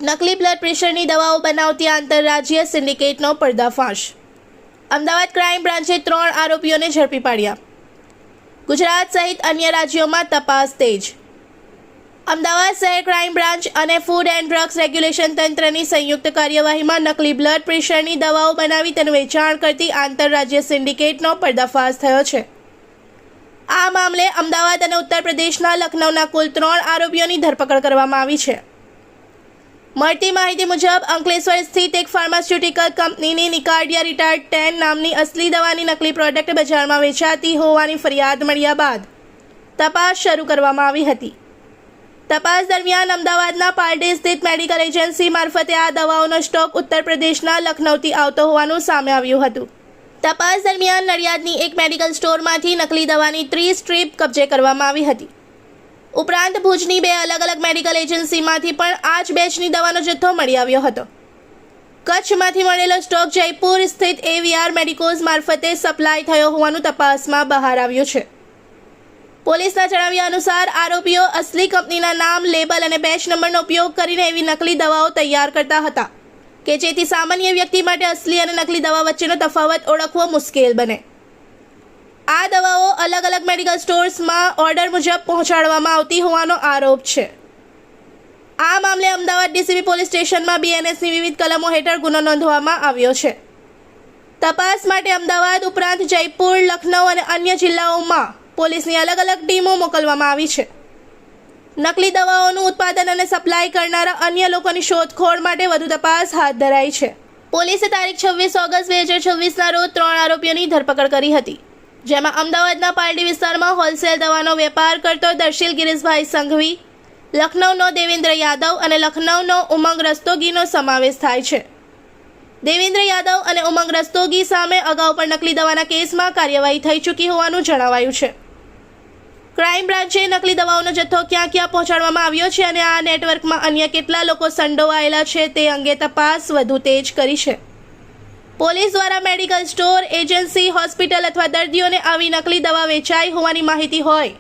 નકલી બ્લડ પ્રેશરની દવાઓ બનાવતી આંતરરાજ્ય સિન્ડિકેટનો પર્દાફાશ। અમદાવાદ ક્રાઇમ બ્રાન્ચે 3 આરોપીઓને ઝડપી પાડ્યા। ગુજરાત સહિત અન્ય રાજ્યોમાં તપાસ તેજ। અમદાવાદ શહેર ક્રાઇમ બ્રાન્ચ અને ફૂડ એન્ડ ડ્રગ્સ રેગ્યુલેશન તંત્રની સંયુક્ત કાર્યવાહીમાં નકલી બ્લડ પ્રેશરની દવાઓ બનાવી તેનું વેચાણ કરતી આંતરરાજ્ય સિન્ડિકેટનો પર્દાફાશ થયો છે। આ મામલે અમદાવાદ અને ઉત્તર પ્રદેશના લખનૌના કુલ 3 આરોપીઓની ધરપકડ કરવામાં આવી છે। મળતી માહિતી મુજબ અંકલેશ્વર સ્થિત એક ફાર્માસ્યુટિકલ કંપનીની નિકાર્ડિયા રિટાર્ડ 10 નામની અસલી દવાની નકલી પ્રોડક્ટ બજારમાં વેચાતી હોવાની ફરિયાદ મળ્યા બાદ તપાસ શરૂ કરવામાં આવી હતી। તપાસ દરમિયાન અમદાવાદના પારડી સ્થિત મેડિકલ એજન્સી મારફતે આ દવાઓનો સ્ટોક ઉત્તર પ્રદેશના લખનૌથી આવતો હોવાનું સામે આવ્યું હતું। તપાસ દરમિયાન નડિયાદની એક મેડિકલ સ્ટોરમાંથી નકલી દવાની 30 સ્ટ્રીપ કબજે કરવામાં આવી હતી। ઉપરાંત ભુજની 2 અલગ અલગ મેડિકલ એજન્સીમાંથી પણ આ જ બેચની દવાનો જથ્થો મળી આવ્યો હતો। કચ્છમાંથી મળેલો સ્ટોક જયપુર સ્થિત એવીઆર મેડિકોઝ મારફતે સપ્લાય થયો હોવાનું તપાસમાં બહાર આવ્યું છે। પોલીસના જણાવ્યા અનુસાર આરોપીઓ અસલી કંપનીના નામ, લેબલ અને બેચ નંબરનો ઉપયોગ કરીને એવી નકલી દવાઓ તૈયાર કરતા હતા કે જેથી સામાન્ય વ્યક્તિ માટે અસલી અને નકલી દવા વચ્ચેનો તફાવત ઓળખવો મુશ્કેલ બને। આ દવાઓ અલગ અલગ મેડિકલ સ્ટોર્સમાં ઓર્ડર મુજબ પહોંચાડવામાં આવતી હોવાનો આરોપ છે। આ મામલે અમદાવાદ ડીસીબી પોલીસ સ્ટેશનમાં બીએનએસની વિવિધ કલમો હેઠળ ગુનો નોંધવામાં આવ્યો છે। તપાસ માટે અમદાવાદ ઉપરાંત જયપુર, લખનૌ અને અન્ય જિલ્લાઓમાં પોલીસની અલગ અલગ ટીમો મોકલવામાં આવી છે। નકલી દવાઓનું ઉત્પાદન અને સપ્લાય કરનારા અન્ય લોકોની શોધખોળ માટે વધુ તપાસ હાથ ધરાઈ છે। પોલીસે તારીખ 26 ઓગસ્ટ 2026ના રોજ 3 આરોપીઓની ધરપકડ કરી હતી, જેમાં અમદાવાદના પારડી વિસ્તારમાં હોલસેલ દવાનો વેપાર કરતો દર્શીલ ગિરીશભાઈ સંઘવી, લખનૌનો દેવેન્દ્ર યાદવ અને લખનૌનો ઉમંગ રસ્તોગીનો સમાવેશ થાય છે। દેવેન્દ્ર યાદવ અને ઉમંગ રસ્તોગી સામે અગાઉ પણ નકલી દવાના કેસમાં કાર્યવાહી થઈ ચૂકી હોવાનું જણાવાયું છે। ક્રાઇમ બ્રાન્ચે નકલી દવાઓનો જથ્થો ક્યાં ક્યાં પહોંચાડવામાં આવ્યો છે અને આ નેટવર્કમાં અન્ય કેટલા લોકો સંડોવાયેલા છે તે અંગે તપાસ વધુ તેજ કરી છે। પોલીસ દ્વારા મેડિકલ સ્ટોર, એજન્સી, હોસ્પિટલ અથવા દર્દીઓને આવી નકલી દવા વેચાઈ હોવાની માહિતી હોય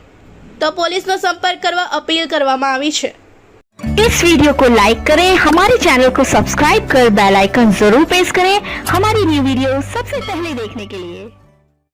तो पुलिस नो संपर्क करवा अपील करवामा आवी छे। इस वीडियो को लाइक करें, हमारे चैनल को सब्सक्राइब कर बेल आइकन जरूर प्रेस करें हमारी न्यू वीडियो सबसे पहले देखने के लिए।